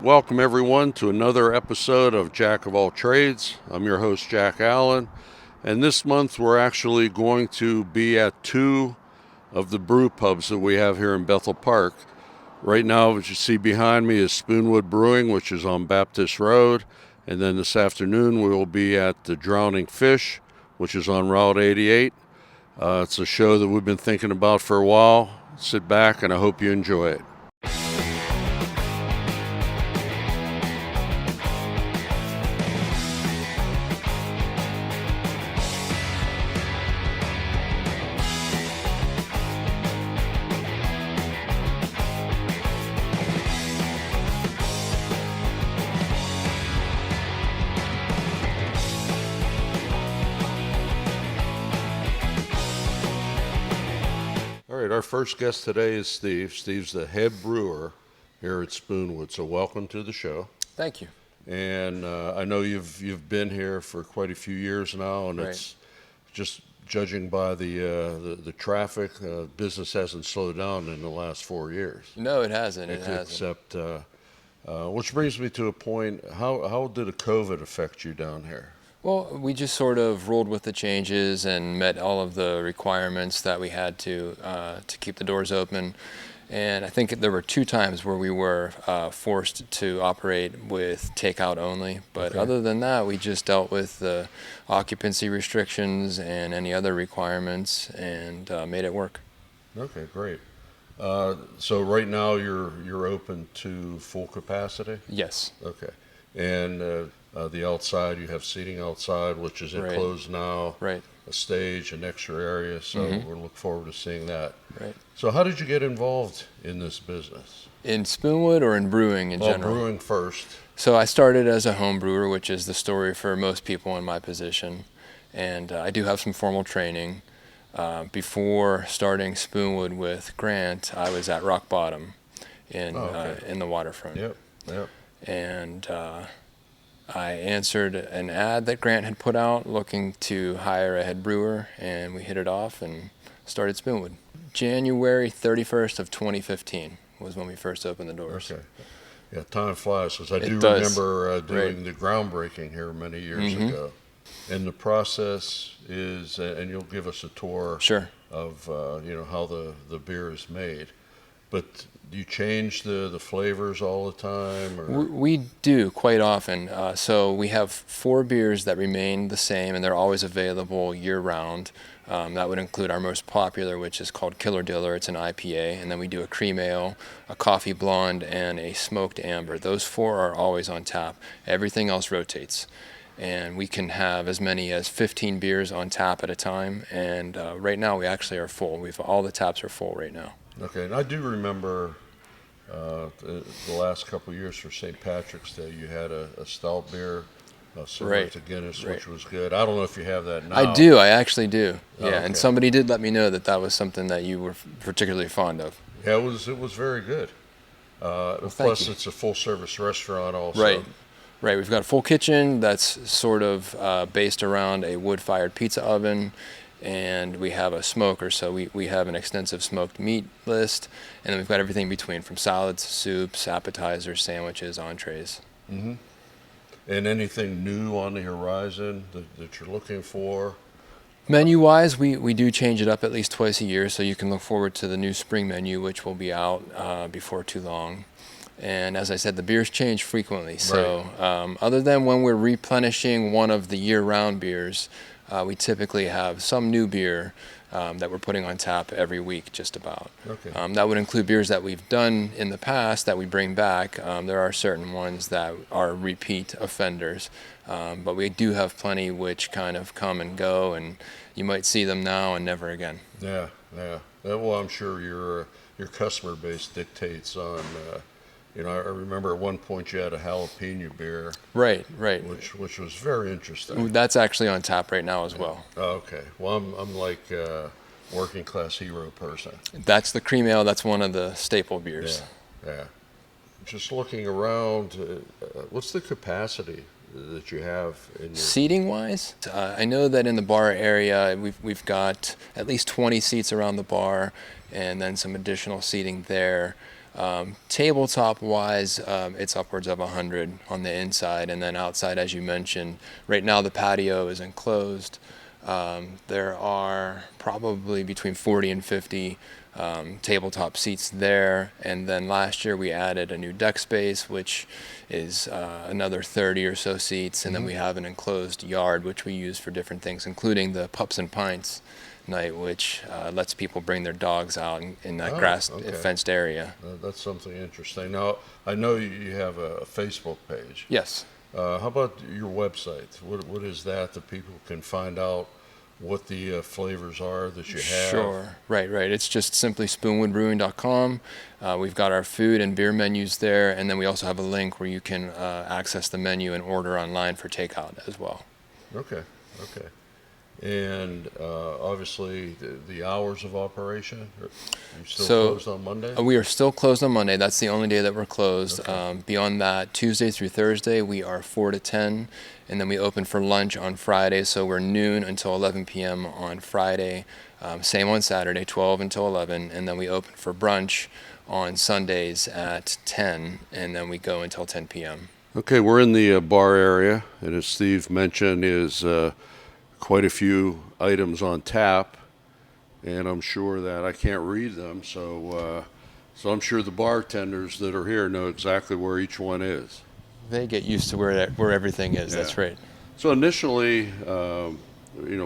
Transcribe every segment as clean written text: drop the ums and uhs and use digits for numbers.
Welcome everyone to another episode of Jack of All Trades. I'm your host Jack Allen, and this month we're actually going to be at two of the brew pubs that we have here in Bethel Park. Right now, what you see behind me is Spoonwood Brewing, which is on Baptist Road, and then this afternoon we will be at the Drowning Fish, which is on Route 88. It's a show that we've been thinking about for a while. Sit back and I hope you enjoy it. All right, our first guest today is Steve. Steve's the head brewer here at Spoonwood, so welcome to the show. Thank you. And I know you've been here for quite a few years now, and It's just judging by the traffic, business hasn't slowed down in the last 4 years. No, it hasn't. Except, which brings me to a point. How did the COVID affect you down here? Well, we just sort of rolled with the changes and met all of the requirements that we had to keep the doors open. And I think there were 2 times where we were forced to operate with takeout only. But Okay. Other than that, we just dealt with the occupancy restrictions and any other requirements and made it work. Okay, great. So right now you're open to full capacity? Yes. Okay. And the outside, you have seating outside, which is enclosed now. Right. A stage, an extra area, so we'll look forward to seeing that. Right. So how did you get involved in this business? In Spoonwood or in brewing in general? Brewing first. So I started as a home brewer, which is the story for most people in my position. And I do have some formal training. Before starting Spoonwood with Grant, I was at Rock Bottom in the waterfront. Yep. And I answered an ad that Grant had put out looking to hire a head brewer, and we hit it off and started Spoonwood. January 31st of 2015 was when we first opened the doors. Okay. Yeah, time flies, because I do does. remember doing the groundbreaking here many years ago. And the process is, and you'll give us a tour Sure. of how the beer is made. But do you change the flavors all the time? Or? We do quite often. So we have 4 beers that remain the same, and they're always available year-round. That would include our most popular, which is called Killer Diller. It's an IPA, and then we do a cream ale, a coffee blonde, and a smoked amber. Those 4 are always on tap. Everything else rotates. And we can have as many as 15 beers on tap at a time. And right now we actually are full. All the taps are full right now. Okay, and I do remember the last couple of years for St. Patrick's Day, you had a stout beer, similar to Guinness, which was good. I don't know if you have that now. I do. I actually do. Yeah, okay. And somebody did let me know that was something that you were particularly fond of. Yeah, it was very good. Plus, it's a full-service restaurant also. Right. We've got a full kitchen that's sort of based around a wood-fired pizza oven. And we have a smoker, so we have an extensive smoked meat list, and then we've got everything between, from salads, soups, appetizers, sandwiches, entrees. Mm-hmm. And anything new on the horizon that you're looking for? Menu-wise, we do change it up at least twice a year, so you can look forward to the new spring menu, which will be out before too long. And as I said, the beers change frequently. So other than when we're replenishing one of the year-round beers, we typically have some new beer that we're putting on tap every week, just about. Okay. That would include beers that we've done in the past that we bring back. There are certain ones that are repeat offenders, but we do have plenty which kind of come and go, and you might see them now and never again. Yeah. Well, I'm sure your customer base dictates on. I remember at one point you had a jalapeno beer. Right. Which was very interesting. That's actually on tap right now as well. Oh, okay. Well, I'm like a working class hero person. That's the cream ale. That's one of the staple beers. Yeah. Just looking around, what's the capacity that you have in your... Seating wise, I know that in the bar area we've got at least 20 seats around the bar, and then some additional seating there. Tabletop wise, it's upwards of 100 on the inside, and then outside, as you mentioned, right now the patio is enclosed. There are probably between 40 and 50 tabletop seats there, and then last year we added a new deck space, which is another 30 or so seats, and then we have an enclosed yard which we use for different things, including the Pups and Pints night, which lets people bring their dogs out in that grass fenced area. That's something interesting. Now, I know you have a Facebook page. Yes. How about your website? What is that people can find out what the flavors are that you have? Sure. Right. It's just simply spoonwoodbrewing.com. We've got our food and beer menus there, and then we also have a link where you can access the menu and order online for takeout as well. Okay. And obviously, the hours of operation, are you still closed on Monday? We are still closed on Monday. That's the only day that we're closed. Okay. Beyond that, Tuesday through Thursday, we are 4 to 10, and then we open for lunch on Friday, so we're noon until 11 p.m. on Friday. Same on Saturday, 12 until 11, and then we open for brunch on Sundays at 10, and then we go until 10 p.m. Okay, we're in the bar area, and as Steve mentioned, is quite a few items on tap, and I'm sure that I can't read them, so I'm sure the bartenders that are here know exactly where each one is. They get used to where everything is. Yeah. That's right. So initially,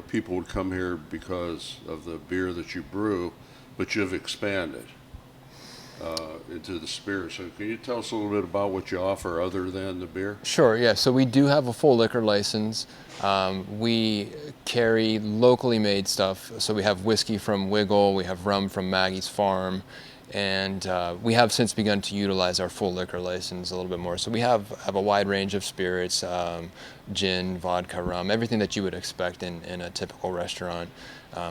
people would come here because of the beer that you brew, but you've expanded into the spirit. So can you tell us a little bit about what you offer other than the beer? Sure, yeah. So we do have a full liquor license. We carry locally made stuff. So we have whiskey from Wiggle, we have rum from Maggie's Farm, and we have since begun to utilize our full liquor license a little bit more. So we have a wide range of spirits, gin, vodka, rum, everything that you would expect in a typical restaurant.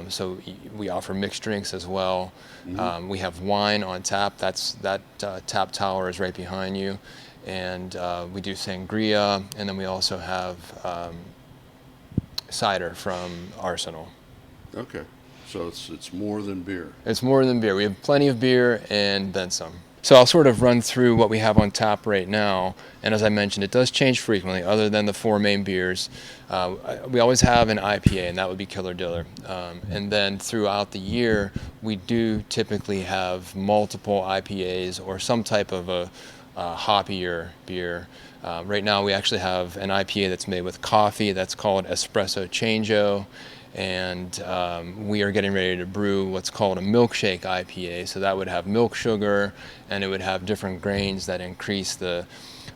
So we offer mixed drinks as well. We have wine on tap. That tap tower is right behind you. And we do sangria, and then we also have cider from Arsenal. Okay. So it's more than beer. It's more than beer. We have plenty of beer and then some. So I'll sort of run through what we have on tap right now. And as I mentioned, it does change frequently other than the four main beers. We always have an IPA, and that would be Killer Diller. And then throughout the year, we do typically have multiple IPAs or some type of a hoppier beer. Right now we actually have an IPA that's made with coffee that's called Espresso Changeo. And we are getting ready to brew what's called a milkshake IPA. So that would have milk sugar, and it would have different grains that increase the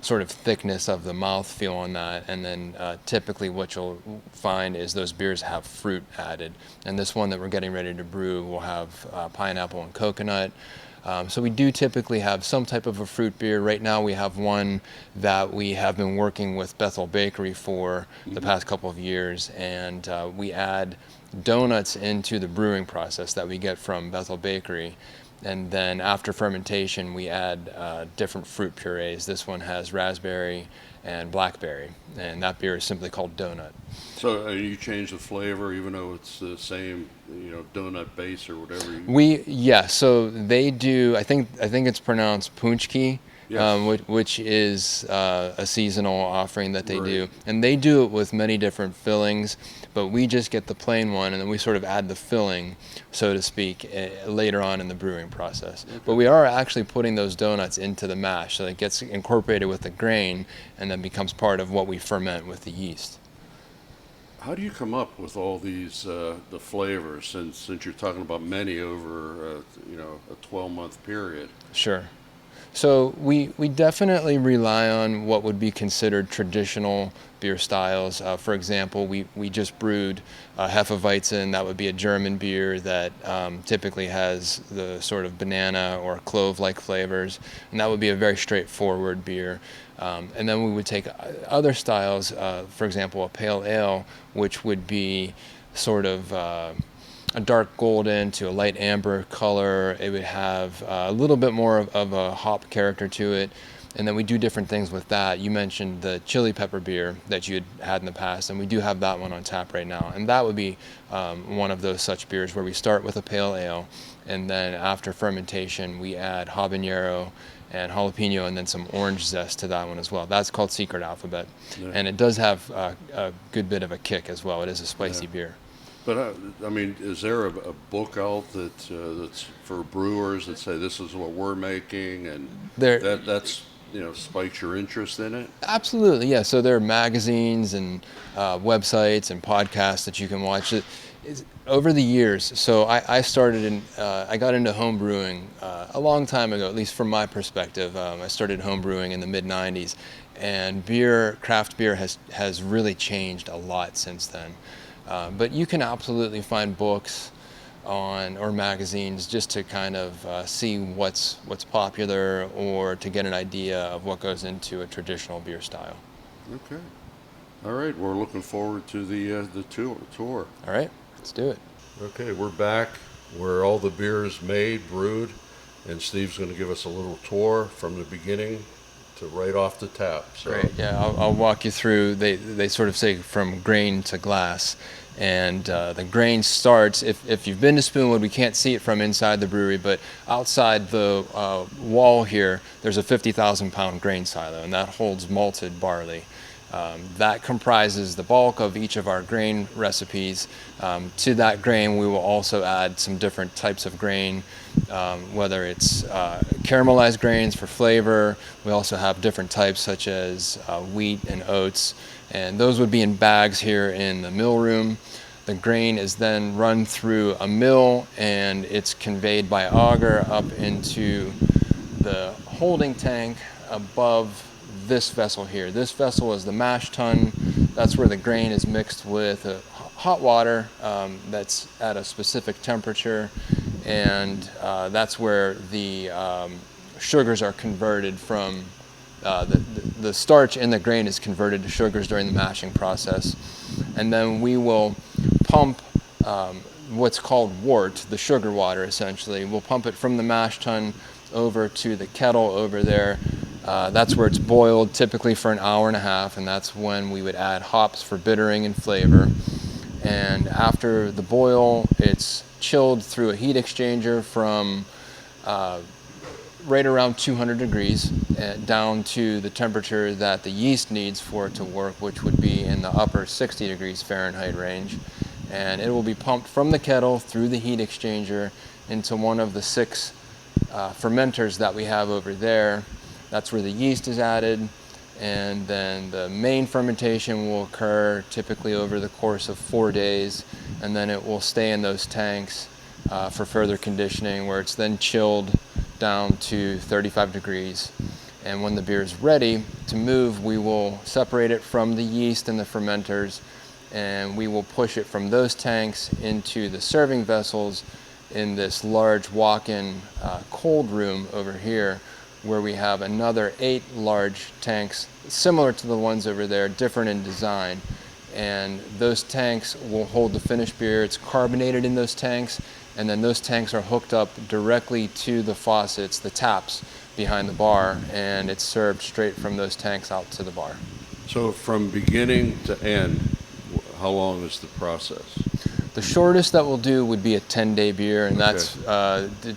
sort of thickness of the mouthfeel on that. And then typically what you'll find is those beers have fruit added. And this one that we're getting ready to brew will have pineapple and coconut. So we do typically have some type of a fruit beer. Right now we have one that we have been working with Bethel Bakery for the past couple of years, and we add donuts into the brewing process that we get from Bethel Bakery. And then after fermentation, we add different fruit purees. This one has raspberry and blackberry, and that beer is simply called Donut. So you change the flavor even though it's the same, donut base or whatever? So they do, I think it's pronounced punchki, yes. Which is a seasonal offering that they do. And they do it with many different fillings, but we just get the plain one, and then we sort of add the filling, so to speak, later on in the brewing process. Okay. But we are actually putting those donuts into the mash, so it gets incorporated with the grain and then becomes part of what we ferment with the yeast. How do you come up with all these the flavors, since you're talking about many over a 12-month period? Sure. So we definitely rely on what would be considered traditional beer styles. For example, we just brewed Hefeweizen. That would be a German beer that typically has the sort of banana or clove-like flavors, and that would be a very straightforward beer. And then we would take other styles, for example, a pale ale, which would be sort of a dark golden to a light amber color. It would have a little bit more of a hop character to it. And then we do different things with that. You mentioned the chili pepper beer that you had in the past, and we do have that one on tap right now. And that would be one of those such beers where we start with a pale ale, and then after fermentation, we add habanero and jalapeno and then some orange zest to that one as well. That's called Secret Alphabet. Yeah. And it does have a good bit of a kick as well. It is a spicy beer. But I mean, is there a book out that's for brewers that say this is what we're making, and that's spikes your interest in it? Absolutely, yeah. So there are magazines and websites and podcasts that you can watch. Over the years, so I got into home brewing a long time ago, at least from my perspective. I started home brewing in the mid '90s, and craft beer has really changed a lot since then. But you can absolutely find books or magazines just to kind of see what's popular, or to get an idea of what goes into a traditional beer style. Okay. All right. We're looking forward to the tour. All right. Let's do it. Okay, we're back where all the beer is made, brewed, and Steve's going to give us a little tour from the beginning to right off the tap. So. Great. Yeah, I'll walk you through. They sort of say from grain to glass, and the grain starts. If you've been to Spoonwood, we can't see it from inside the brewery, but outside the wall here, there's a 50,000-pound grain silo, and that holds malted barley. That comprises the bulk of each of our grain recipes. To that grain, we will also add some different types of grain, whether it's caramelized grains for flavor. We also have different types such as wheat and oats, and those would be in bags here in the mill room. The grain is then run through a mill, and it's conveyed by auger up into the holding tank above this vessel here. This vessel is the mash tun. That's where the grain is mixed with hot water that's at a specific temperature, and that's where the sugars are converted from. The starch in the grain is converted to sugars during the mashing process, and then we will pump what's called wort, the sugar water essentially. We'll pump it from the mash tun over to the kettle over there. That's where it's boiled, typically for an hour and a half, and that's when we would add hops for bittering and flavor. And after the boil, it's chilled through a heat exchanger from right around 200 degrees down to the temperature that the yeast needs for it to work, which would be in the upper 60 degrees Fahrenheit range. And it will be pumped from the kettle through the heat exchanger into one of the 6 fermenters that we have over there. That's where the yeast is added, and then the main fermentation will occur typically over the course of 4 days, and then it will stay in those tanks for further conditioning, where it's then chilled down to 35 degrees. And when the beer is ready to move, we will separate it from the yeast and the fermenters, and we will push it from those tanks into the serving vessels in this large walk-in cold room over here, where we have another 8 large tanks similar to the ones over there, different in design. And those tanks will hold the finished beer. It's carbonated in those tanks, and then those tanks are hooked up directly to the faucets, the taps behind the bar, and it's served straight from those tanks out to the bar. So from beginning to end, how long is the process? The shortest that we'll do would be a 10-day beer, and that's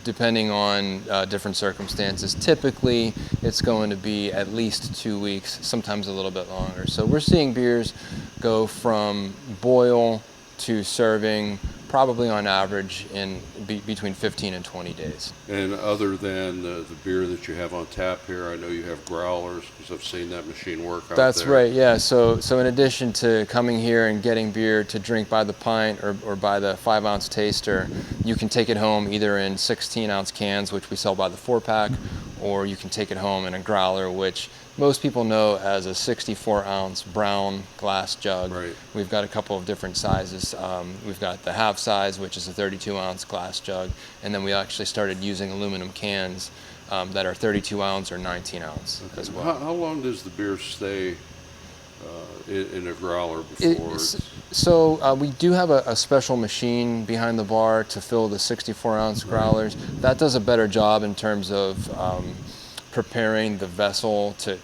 depending on different circumstances. Typically, it's going to be at least 2 weeks, sometimes a little bit longer. So we're seeing beers go from boil to serving probably on average in between 15 and 20 days. And other than the beer that you have on tap here, I know you have growlers, because I've seen that machine work out there. That's right, yeah. So in addition to coming here and getting beer to drink by the pint or by the 5-ounce taster, you can take it home either in 16-ounce cans, which we sell by the 4-pack, or you can take it home in a growler, which most people know as a 64-ounce brown glass jug. Right. We've got a couple of different sizes. We've got the half size, which is a 32-ounce glass jug, and then we actually started using aluminum cans that are 32-ounce or 19-ounce as well. How long does the beer stay in a growler before? So we do have a special machine behind the bar to fill the 64-ounce growlers. That does a better job in terms of preparing the vessel to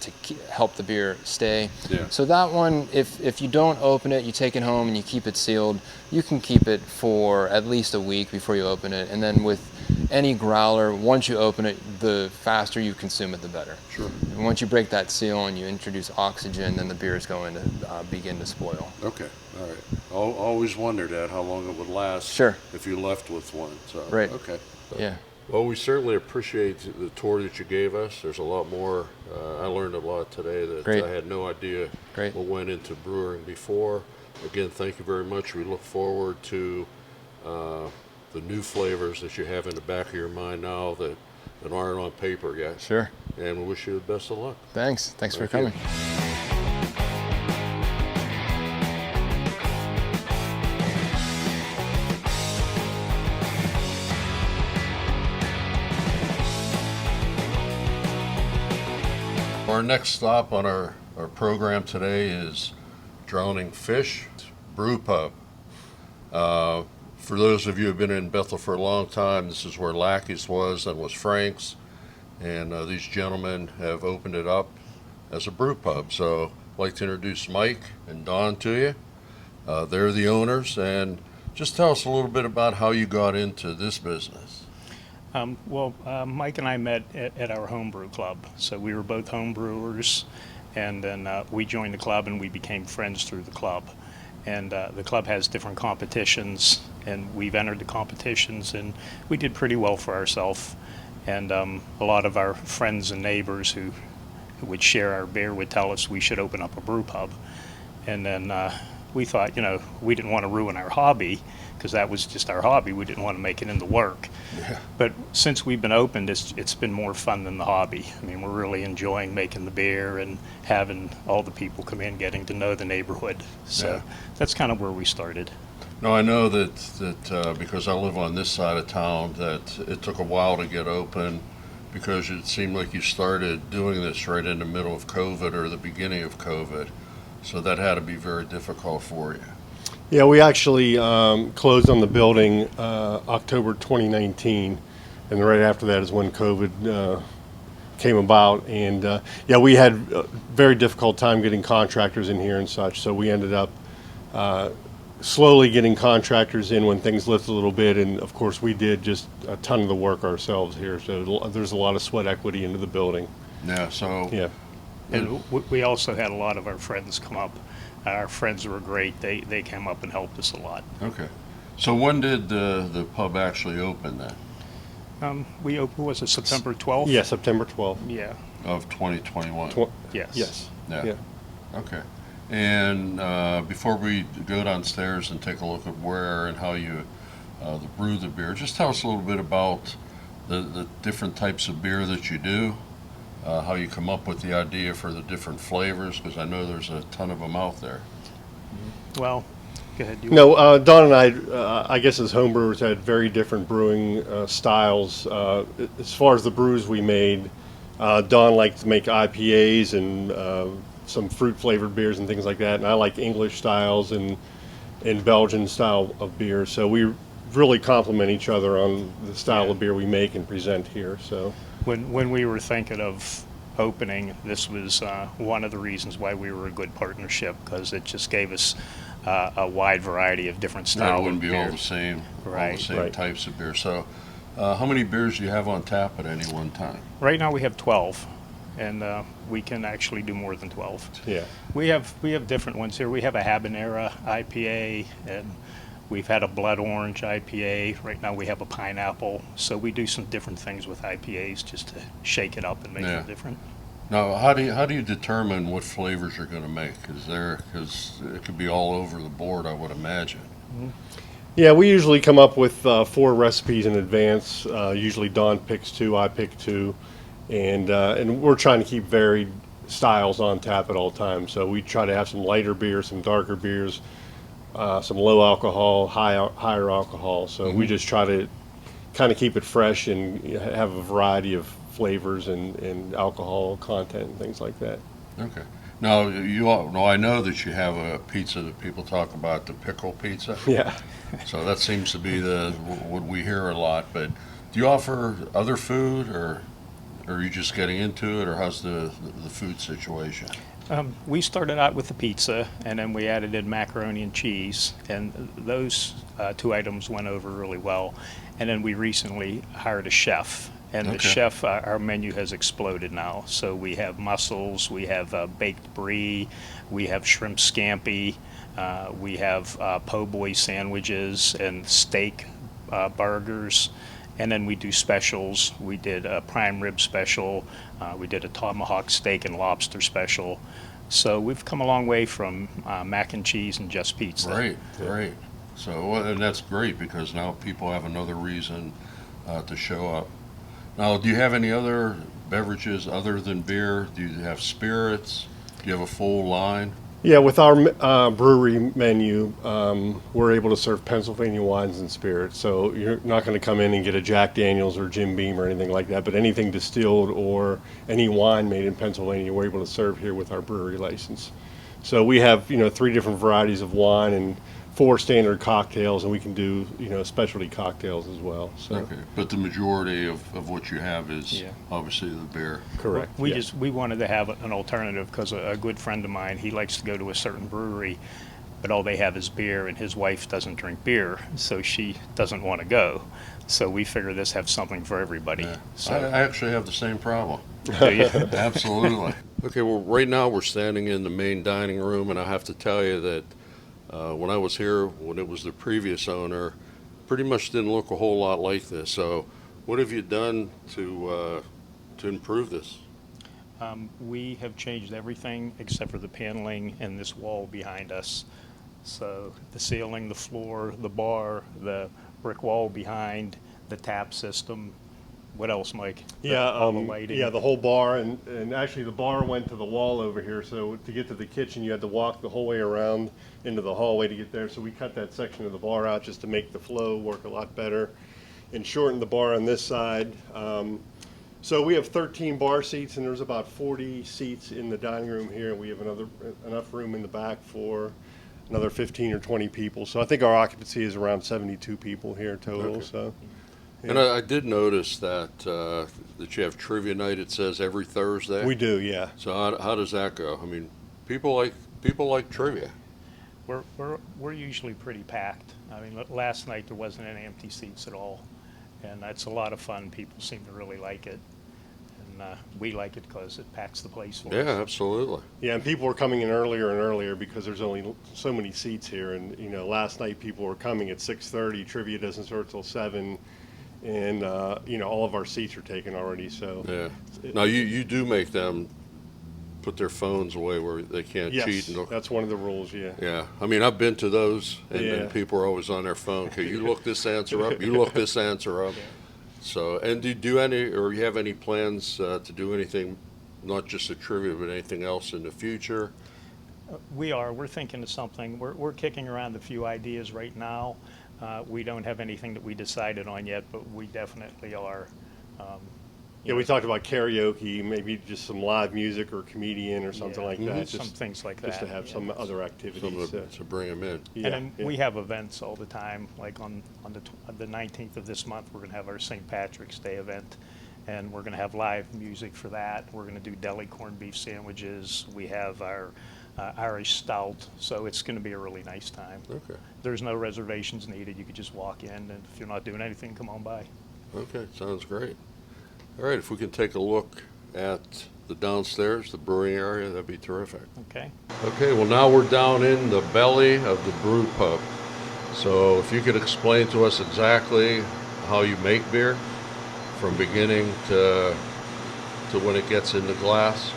help the beer stay. Yeah. So that one, if you don't open it, you take it home and you keep it sealed, you can keep it for at least a week before you open it. And then with any growler, once you open it, the faster you consume it, the better. Sure. And once you break that seal and you introduce oxygen, then the beer is going to begin to spoil. Okay. All right. Always wondered that, how long it would last. Sure. If you left with one. So, Right. Okay. Yeah. Well, we certainly appreciate the tour that you gave us. There's a lot more. I learned a lot today that Great. I had no idea Great. what went into brewing before. Again, thank you very much. We look forward to the new flavors that you have in the back of your mind now that aren't on paper yet. Sure. And we wish you the best of luck. Thanks for Thank you. coming. Our next stop on our program today is Drowning Fish Brew Pub. For those of you who have been in Bethel for a long time, this is where Lackey's was and was Frank's. And these gentlemen have opened it up as a brew pub. So I'd like to introduce Mike and Don to you. They're the owners. And just tell us a little bit about how you got into this business. Mike and I met at our homebrew club. So we were both home brewers, and then we joined the club and we became friends through the club. And the club has different competitions, and we've entered the competitions, and we did pretty well for ourselves. And a lot of our friends and neighbors who would share our beer would tell us we should open up a brew pub. And then we thought, we didn't want to ruin our hobby, because that was just our hobby. We didn't want to make it into work. Yeah. But since we've been opened, it's been more fun than the hobby. I mean, we're really enjoying making the beer and having all the people come in, getting to know the neighborhood. So Yeah. that's kind of where we started. No, I know that because I live on this side of town, that it took a while to get open, because it seemed like you started doing this right in the middle of COVID or the beginning of COVID. So that had to be very difficult for you. Yeah, we actually closed on the building October 2019, and right after that is when COVID came about. And we had a very difficult time getting contractors in here and such, so we ended up slowly getting contractors in when things lifted a little bit, and of course we did just a ton of the work ourselves here, so there's a lot of sweat equity into the building. Yeah, so Yeah. And we also had a lot of our friends come up. Our friends were great. They came up and helped us a lot. Okay. So when did the pub actually open then? We opened, was it September 12th? Yeah, September 12th. Yeah. Of 2021? Yes. Yes. Yeah. Okay. And before we go downstairs and take a look at where and how you brew the beer, just tell us a little bit about the different types of beer that you do, how you come up with the idea for the different flavors, because I know there's a ton of them out there. Well, go ahead. No, Don and I guess as homebrewers, had very different brewing styles. As far as the brews we made, Don liked to make IPAs and some fruit-flavored beers and things like that, and I like English styles and Belgian style of beer. So we really complement each other on the style of beer we make and present here. So When we were thinking of opening, this was one of the reasons why we were a good partnership, because it just gave us a wide variety of different styles. It wouldn't be all the same, Right. all the same Right. types of beer. So how many beers do you have on tap at any one time? Right now we have 12, and we can actually do more than 12. yeah. We have different ones here. We have a habanero IPA, and we've had a blood orange IPA. Right now we have a pineapple. So we do some different things with IPAs just to shake it up and make Yeah. it different. Now, how do you determine what flavors you're going to make? Because it could be all over the board, I would imagine. Yeah, we usually come up with 4 recipes in advance. Usually Don picks 2, I pick 2, and we're trying to keep varied styles on tap at all times. So we try to have some lighter beers, some darker beers, some low alcohol, higher alcohol. So we just try to kind of keep it fresh and have a variety of flavors and alcohol content and things like that. Okay. Now, I know that you have a pizza that people talk about, the pickle pizza. Yeah. So that seems to be what we hear a lot. But do you offer other food, or Or are you just getting into it, or how's the food situation? We started out with the pizza, and then we added in macaroni and cheese, and those two items went over really well. And then we recently hired a chef, and the Okay. chef, our menu has exploded now. So we have mussels, we have baked brie, we have shrimp scampi, we have po' boy sandwiches and steak burgers. And then we do specials. We did a prime rib special. We did a tomahawk steak and lobster special. So we've come a long way from mac and cheese and just pizza. Great. So, well, and that's great because now people have another reason to show up. Now, do you have any other beverages other than beer? Do you have spirits? Do you have a full line? Yeah, with our brewery menu, we're able to serve Pennsylvania wines and spirits. So you're not going to come in and get a Jack Daniels or Jim Beam or anything like that, but anything distilled or any wine made in Pennsylvania, we're able to serve here with our brewery license. So we have, 3 different varieties of wine and 4 standard cocktails, and we can do, specialty cocktails as well. So Okay, but the majority of what you have is Yeah. obviously the beer. correct. We yes. we wanted to have an alternative because a good friend of mine, he likes to go to a certain brewery, but all they have is beer, and his wife doesn't drink beer, so she doesn't want to go. So we figured this have something for everybody. Yeah. So I actually have the same problem. do you? Absolutely. Okay, well, right now we're standing in the main dining room, and I have to tell you that when I was here, when it was the previous owner, pretty much didn't look a whole lot like this. So what have you done to improve this? We have changed everything except for the paneling and this wall behind us. So the ceiling, the floor, the bar, the brick wall behind, the tap system. What else, Mike? All the lighting. Yeah, the whole bar, and actually the bar went to the wall over here, so to get to the kitchen, you had to walk the whole way around into the hallway to get there, so we cut that section of the bar out just to make the flow work a lot better and shorten the bar on this side. So we have 13 bar seats, and there's about 40 seats in the dining room here, and we have enough room in the back for another 15 or 20 people. So I think our occupancy is around 72 people here total. Okay. So. And I did notice that you have trivia night. It says every Thursday. We do, yeah. So how does that go? I mean, people like trivia. We're usually pretty packed. I mean, last night there wasn't any empty seats at all, and that's a lot of fun. People seem to really like it, and we like it because it packs the place for Yeah, us. absolutely. Yeah, and people were coming in earlier and earlier because there's only so many seats here. And last night people were coming at 6:30. Trivia doesn't start till 7, and all of our seats are taken already. So Yeah. Now you do make them put their phones away where they can't yes, cheat and look. that's one of the rules. Yeah. Yeah, I mean, I've been to those, and Yeah. people are always on their phone. Okay, you look this answer up. You look this answer up. So, and do you do any, or you have any plans to do anything, not just a trivia, but anything else in the future? We're thinking of something. We're kicking around a few ideas right now. We don't have anything that we decided on yet, but we definitely are. Yeah, we talked about karaoke, maybe just some live music or comedian or something Yeah, like that. some things like just that. to have yeah. some other activities. To bring them in. Yeah, And then yeah. we have events all the time, like on the 19th of this month, we're going to have our St. Patrick's Day event, and we're going to have live music for that. We're going to do deli corned beef sandwiches. We have our Irish stout, so it's going to be a really nice time. Okay. There's no reservations needed. You could just walk in, and if you're not doing anything, come on by. Okay, sounds great. All right, if we can take a look at the downstairs, the brewing area, that'd be terrific. Okay. Okay, well, now we're down in the belly of the brew pub. So if you could explain to us exactly how you make beer from beginning to when it gets in the glass,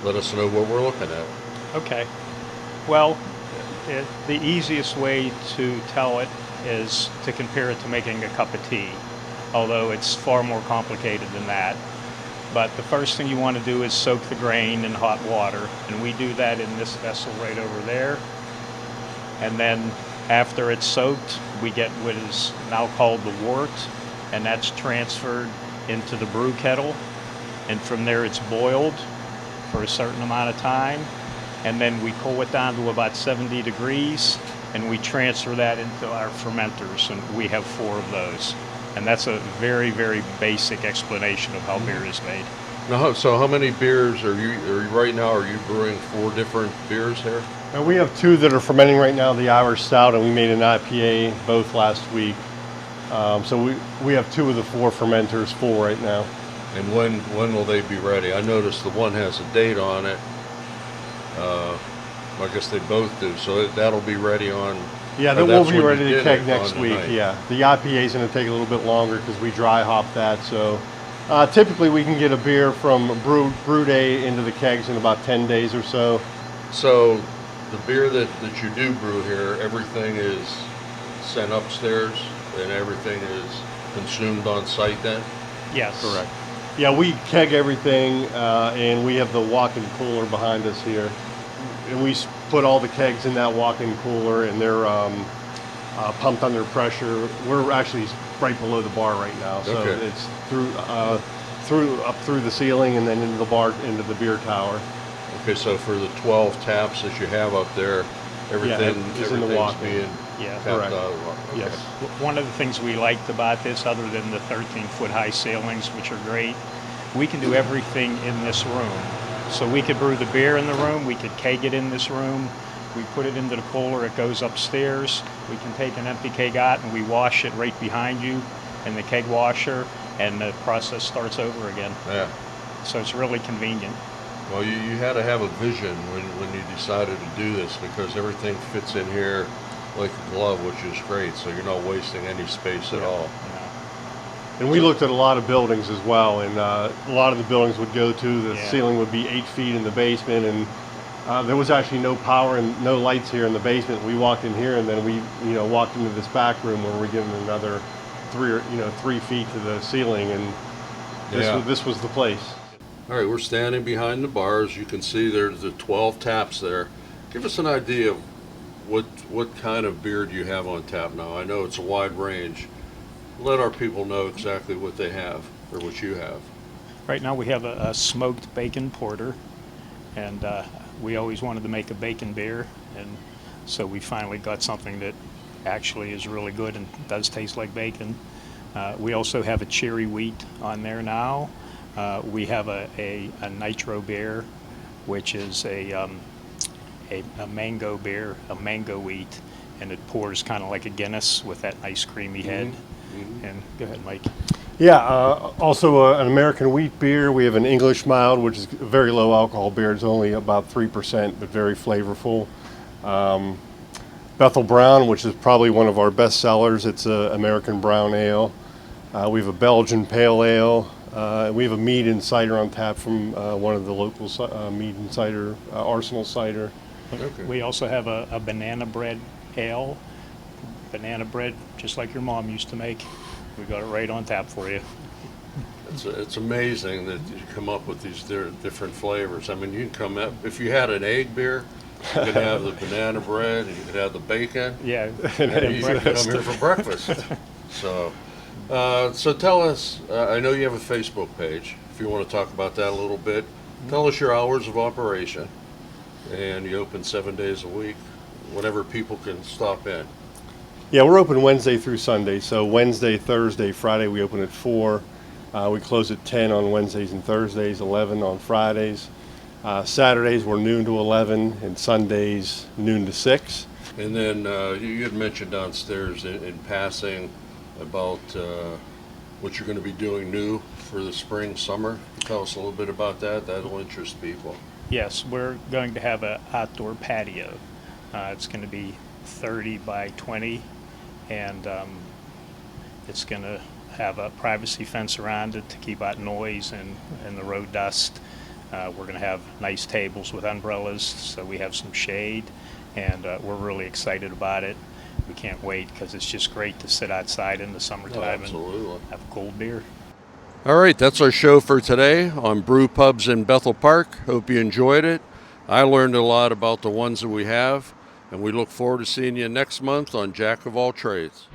let us know what we're looking at. Okay. Well, the easiest way to tell it is to compare it to making a cup of tea, although it's far more complicated than that. But the first thing you want to do is soak the grain in hot water, and we do that in this vessel right over there. And then after it's soaked, we get what is now called the wort, and that's transferred into the brew kettle. And from there it's boiled for a certain amount of time, and then we cool it down to about 70 degrees, and we transfer that into our fermenters, and we have 4 of those. And that's a very, very basic explanation of how beer is made. Now, so how many beers are you right now? Are you brewing 4 different beers here? And we have 2 that are fermenting right now, the Irish Stout, and we made an IPA both last week. So we have 2 of the 4 fermenters full right now. And when will they be ready? I noticed the one has a date on it. I guess they both do. So that'll be ready on. Yeah, or that will that's be when ready you to did keg it next on the week. night. Yeah, the IPA is going to take a little bit longer because we dry hop that. So typically we can get a beer from brew day into the kegs in about 10 days or so. So the beer that you do brew here, everything is sent upstairs and everything is consumed on site then? Yes. Correct. Yeah, we keg everything, and we have the walk-in cooler behind us here. And we put all the kegs in that walk-in cooler, and they're pumped under pressure. We're actually right below the bar right now, so Okay. it's up through the ceiling and then into the bar, into the beer tower. Okay, so for the 12 taps that you have up there, everything is in the everything's walk-in. being Yeah. tapped Correct. out. Okay. Yes. One of the things we liked about this, other than the 13-foot high ceilings, which are great, we can do everything in this room. So we could brew the beer in the room, we could keg it in this room, we put it into the cooler, it goes upstairs, we can take an empty keg out and we wash it right behind you in the keg washer, and the process starts over again. Yeah. So it's really convenient. Well, you had to have a vision when you decided to do this because everything fits in here like a glove, which is great. So you're not wasting any space at all. You know. And we looked at a lot of buildings as well, and a lot of the buildings would go to, the Yeah. ceiling would be 8 feet in the basement, and there was actually no power and no lights here in the basement. We walked in here, and then we, walked into this back room where we're given another 3 feet to the ceiling, and Yeah. this was the place. All right, we're standing behind the bars. You can see there's the 12 taps there. Give us an idea of what kind of beer do you have on tap now? I know it's a wide range. Let our people know exactly what they have or what you have. Right now we have a smoked bacon porter, and we always wanted to make a bacon beer, and so we finally got something that actually is really good and does taste like bacon. We also have a cherry wheat on there now. We have a nitro beer, which is a mango beer, a mango wheat, and it pours kind of like a Guinness with that nice creamy head. And go ahead, Mike. Yeah, also an American wheat beer. We have an English mild, which is a very low alcohol beer. It's only about 3%, but very flavorful. Bethel Brown, which is probably one of our best sellers. It's an American brown ale. We have a Belgian pale ale. We have a mead and cider on tap from one of the local mead and cider, Arsenal Cider. Okay. We also have a banana bread ale. Banana bread, just like your mom used to make. We got it right on tap for you. It's amazing that you come up with these different flavors. I mean, you can come up, if you had an egg beer, you could have the banana bread, and you could have the bacon. Yeah, And you could come here for breakfast. So tell us, I know you have a Facebook page, if you want to talk about that a little bit. Tell us your hours of operation, and you open 7 days a week, whenever people can stop in. Yeah, we're open Wednesday through Sunday. So Wednesday, Thursday, Friday we open at 4. We close at 10 on Wednesdays and Thursdays, 11 on Fridays. Saturdays we're noon to 11, and Sundays noon to 6. And then you had mentioned downstairs in passing about what you're going to be doing new for the spring, summer. Tell us a little bit about that. That'll interest people. yes, we're going to have an outdoor patio. It's going to be 30 by 20, and it's going to have a privacy fence around it to keep out noise and the road dust. We're going to have nice tables with umbrellas, so we have some shade, and we're really excited about it. We can't wait because it's just great to sit outside in the summertime Absolutely. and have a cold beer. All right, that's our show for today on Brew Pubs in Bethel Park. Hope you enjoyed it. I learned a lot about the ones that we have, and we look forward to seeing you next month on Jack of All Trades.